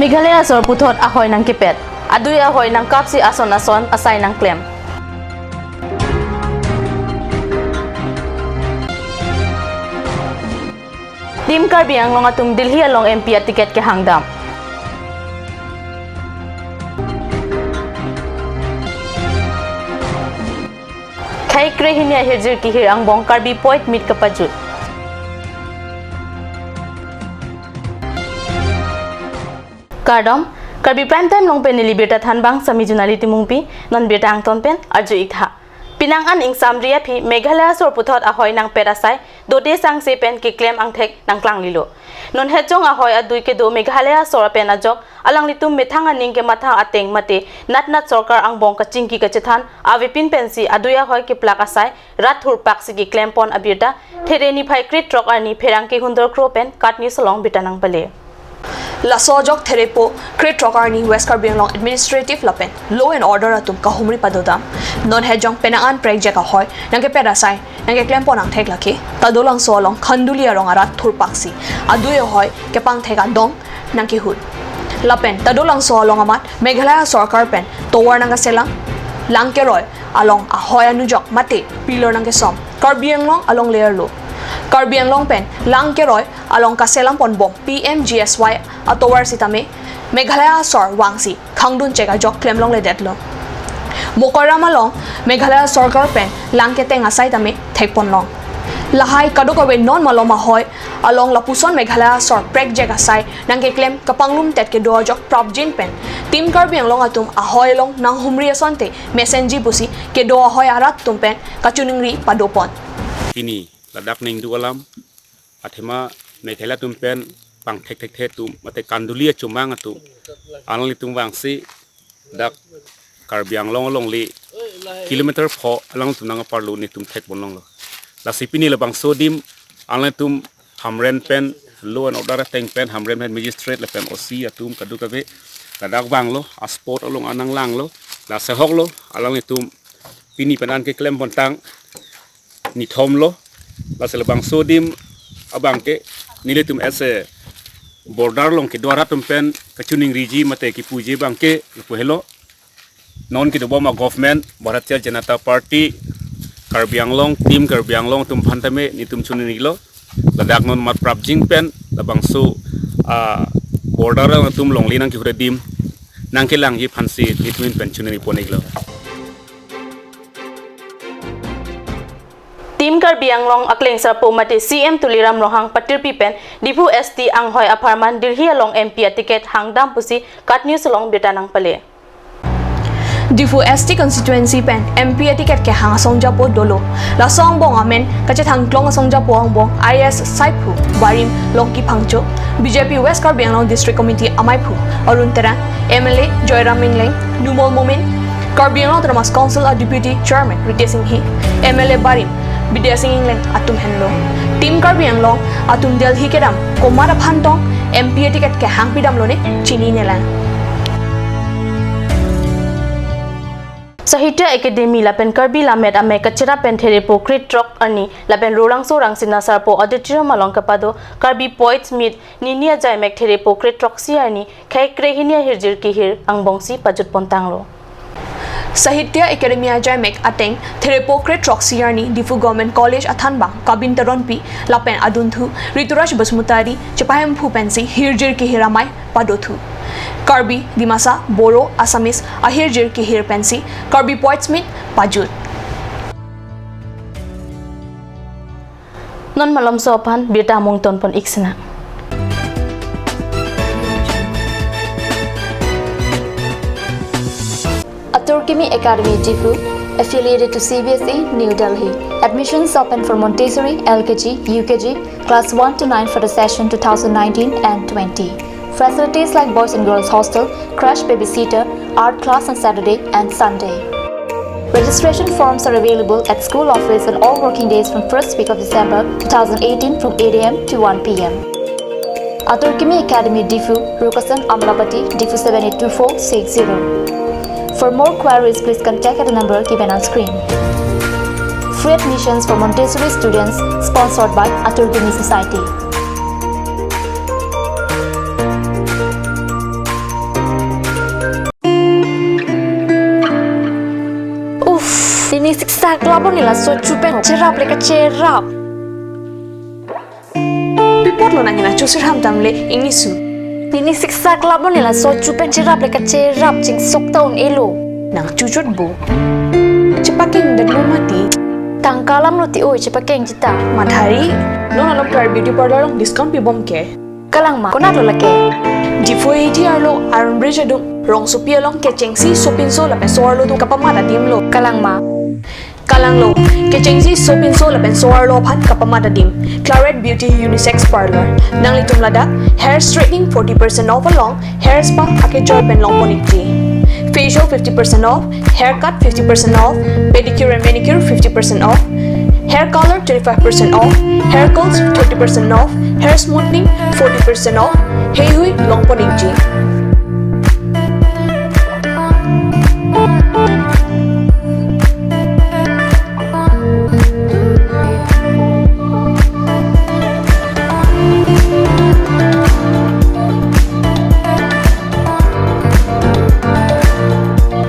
Meghalaya sor puthot ahoy nang kipet. Adui ahoy nang kapsi ason asay nang claim. Team Karbi ang long atum Delhi along MP at tiket ke hangdam. Khai krehinia hirjir kihir ang bong Karbi point meet kapajut. Kardom Karbi prime time long pen nilibeta thanbang sami junali timungpi non beta ang tonpen arju ikha. Pinangan ing samria phi Meghalaya sor puthot ahoy nang perasai dode sang se pen ki claim ang thek nang klang lilo. Non hechong ahoy adui ke do Meghalaya sor pen ajok alang litum methanga ning ke matha ateng mate natnat sarkar ang bong ka chingki ka chethan avipin pensi adui ahoy ke plakasai rathur paksi ki claim pon abirta thereni phai crit trok arni pherang ke hundor kro pen katni solong bitanang bale. La sojok therepo Great Rokarni West Karbi Anglong Administrative Lapen Law and Order atum kahumri padodam non hejong penangan project ahoy nangke perasai nangke claim ponang thek laki tadolang solong khanduli arong arat thurpaksi adui ahoy kepang theka dong nangke hud Lapen tadolang solong amat Meghalaya Sarkar pen towar nangka selang langke roy along ahoy anujok mate pillar nangke som Karbi Anglong along layer lo Karbi Anglong pen lang keroy along kaselang ponbom PMGSY atowar sitame Meghalaya sor wangsi khangdun cheka jok klemlong le detlo mokorama long Meghalaya Sarkar pen lang keteng asai tame thekpon long lahai kadokawe non maloma hoy along lapuson Meghalaya sor prek jeka sai nangke klem kapanglum tet ke do jok propjin pen Team Karbi Anglong atum ahoy long nang humri asonte messenji busi ke do ahoy arat tumpen kachuningri padopon ini ladak ning du alam athema Meghalaya tumpen pang thek tum mate kandulia chumang atu anli tum wangsi dak Karbi Anglong long li kilometer pho alang tum nang parlu ni tum thek bonong lo la sipini la bang sodim anli tum hamren pen law and order teng pen hamren pen magistrate la pen oc atum kadu kabe ladak bang lo asport along anang lang lo la sehok lo alang ni tum pini penan ke klem pontang ni thom lo Lasel bang sodim abang ke nile tum ese border long ke dwara tum pen kachuning riji mate ki puje bang ke pu hello non ki do ma government Bharatiya Janata Party Karbi Anglong team Karbi Anglong tum phantame ni tum chuning lo ladak non mat prapjing pen labang so border long tum long linang ki dim nang ke lang yi phansi ni tum pen chuning ponik lo Team Karbi Anglong akleng sarpo mate CM Tuliram Rohang patir pipen dipu ST ang hoy aparman Delhi along MP ticket hangdam pusi katni solong betanang pale Difu ST constituency pen MP ticket ke hang songjapo dolo la songbong amen kache thangklong songjapo angbong IS Saipu Barim Longki Phangcho BJP West Karbi Anglong District Committee Amaipu Arun Tera MLA Joyram Mingleng Numol Momin Karbi Anglong Dramas Council Deputy Chairman Rite Singhi MLA Barim Bidya Singingleng atum henlo Team Karbi Anglong atum Delhi kedam komara phantong MP ticket ke hang pidam lone chini nelang Sahitya Academy lapen Karbi lamet ame kachera pen there po crit trok ani lapen rorang so rang sina sarpo auditorium along kapado Karbi poets meet ninia jaimek there po crit trok si ani khai krehinia hirjir ki hir ang bongsi pajut pontanglo Sahitya Academy Jaimek ateng Therapocrate Roxiarni Difu Government College Athanbang Kabin Taronpi Lapen Adunthu Rituraj Basmutari Chapahem Phupensi Hirjir ki hiramai padothu Karbi Dimasa Boro Assamese Ahirjir ki hirpensi Karbi Poetsmith Pajut non malom sopan bita mong ton pon iksna Turkimi Academy Difu, affiliated to CBSE, New Delhi. Admissions open for Montessori, LKG, UKG, class 1 to 9 for the session 2019 and 20. Facilities like boys and girls hostel, crash babysitter, art class on Saturday and Sunday. Registration forms are available at school office on all working days from first week of December 2018 from 8 a.m. to 1 p.m. Turkimi Academy Difu, Rukasan Amlapati, Difu 782460. For more queries, please contact at the number given on screen. Free admissions for Montessori students sponsored by Turkimi Society. klabo nila so chupen cerap leka cerap. Pipot lo nangina chusir ham tamle ingisu. Ini siksa klabo nila so chupen cerap leka cerap cing sok taun elo. Nang cucut bu. Cepaking dan mati. Tangkalam lo ti oi cepakeng cita. Madhari, non alok Karbi beauty parlor long discount pi bom ke. Kalang ma konat lo lake. Di foi ti arlo Iron Bridge adung rong supia long ke chengsi sopin so la pesor lo tu kapamada dim lo. Kalang ma. Kalang lo ke chengsi sopin so la pesor lo phat kapamada dim. Claret Beauty Unisex Parlor. Nang litum lada hair straightening 40% off along hair spa ake joy pen long ponikti. Facial 50% off, haircut 50% off, pedicure and manicure 50% off, hair color 25% off, hair curls 30% off, hair smoothing 40% off. Hey hui long ponikji.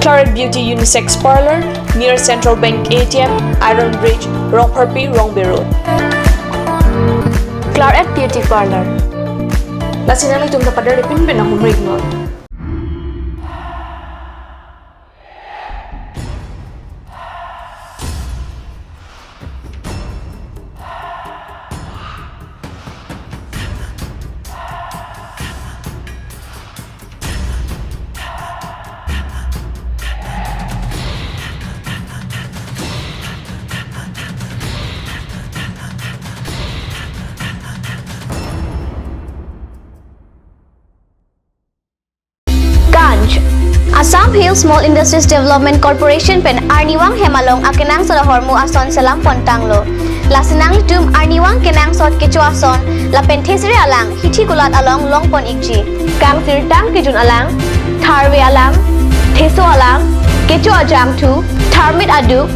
Claret Beauty Unisex Parlor near Central Bank ATM, Iron Bridge, Rongperpi, Rongbe Road. Claret Beauty Parlor. Lasinang itong kapadar ipin pinahumrig nun. Assam Hill Small Industries Development Corporation pen Arniwang Hemalong akenang sa hormu ason salam pontanglo. Lasinang tum Arniwang kenang sot kecuason la penthesri alang hithi gulat along longpon ikji. Kang tirtang kijun alang tharwe alang theso alang kecu ajam tu tharmit aduk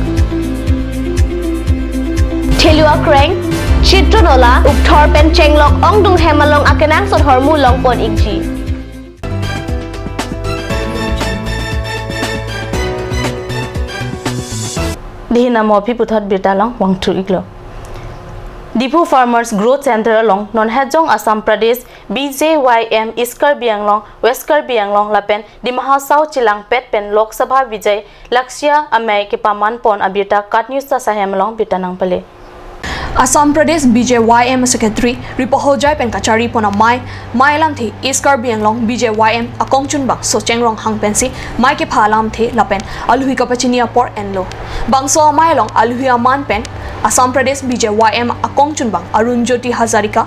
thelua kreng chitronola ukthor pen chenglok ongdung Hemalong akenang sot hormu longpon ikji. Dihina mo phi puthot bitalong wangthu iglo. Dipu Farmers Growth Center along non hajong Assam Pradesh BJYM East Karbi Anglong West Karbi Anglong lapen di Mahasau Chilang Pet pen Lok Sabha Vijay Lakshya amai ke paman pon abita kat news sa sahemalong bitanang pale. Assam Pradesh BJYM Secretary Ripohojai pen kachari pona mai lam thi East Karbi Anglong BJYM akong chunbang so chengrong hang pensi mai ke phalam the lapen aluhi kapachini apor enlo bangso mai long aluhi aman pen Assam Pradesh BJYM akong chunbang Arun Jyoti Hazarika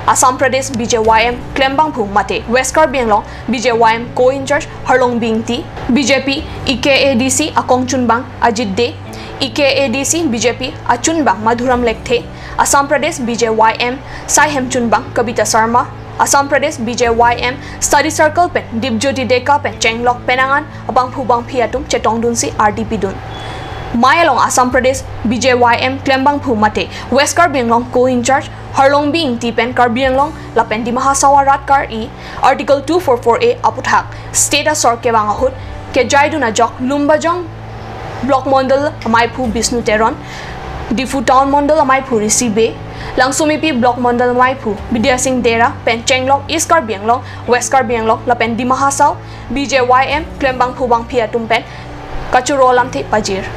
Assam Pradesh BJYM Klembang Phu Mate West Karbi Anglong BJYM Co-in-charge Harlong Bingti BJP EKADC akong chunbang Ajit De EKADC BJP Achunbang Madhuram Lekthe Assam Pradesh BJYM Sai Hemchunbang Kabita Sarma Assam Pradesh BJYM Study Circle pen Dipjyoti Deka pen Chenglok Penangan Abang Phubang Phiatum Chetong Dunsi RDP Dun Mayalong Assam Pradesh BJYM Klembang Phu Mate West Karbi Anglong Co-in-charge Harlong Bing Tipen Karbi Anglong Lapen di Mahasawa Ratkar E Article 244A Aputhak State Asor Kewang Ahut Ke Jaiduna Jok Lumbajong Block Mondal Amaipu Bisnu Teron Difu Town Mondal Amaipu Risibe Langsumipi Block Mondal Amaipu Bidya Singh Dera Pen Chenglong East Karbi Anglong West Karbi Anglong Lapen di Mahasaw BJYM Klembang Phubang Phiatum Pen Kachurolam Thi Pajir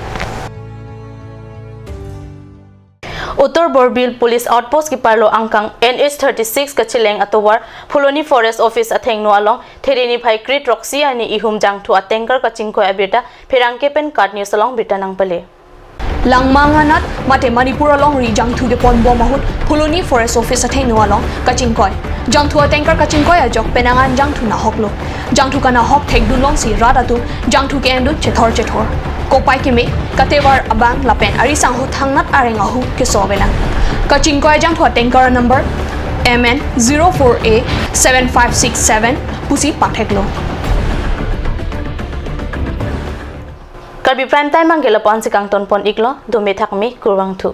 Uttar Borbil Police Outpost ki parlo angkang NH36 kachileng atowar Phuloni Forest Office atheng no along Therini Bhai Crit Roxy ani ihum jangthu atengkar kachingko abeta phirangke pen card news along bitanang pale Langmanganat mate Manipur along ri jangthu de pon bom mahut Phuloni Forest Office atheng no along kachingkoi jangthu atengkar kachingkoi ajok penangan jangthu na hoklo jangthu kana hok thekdun long si radatu jangthu ke endu chethor Kopai kime katewar abang lapen ari sangho thangnat arengahu ke sobelang kachingkoi jangthu atengkar number MN 04A 7567 pusi patheklo Karbi prime time manggela pon sikang ton pon iklo do me thakmi kurwang thu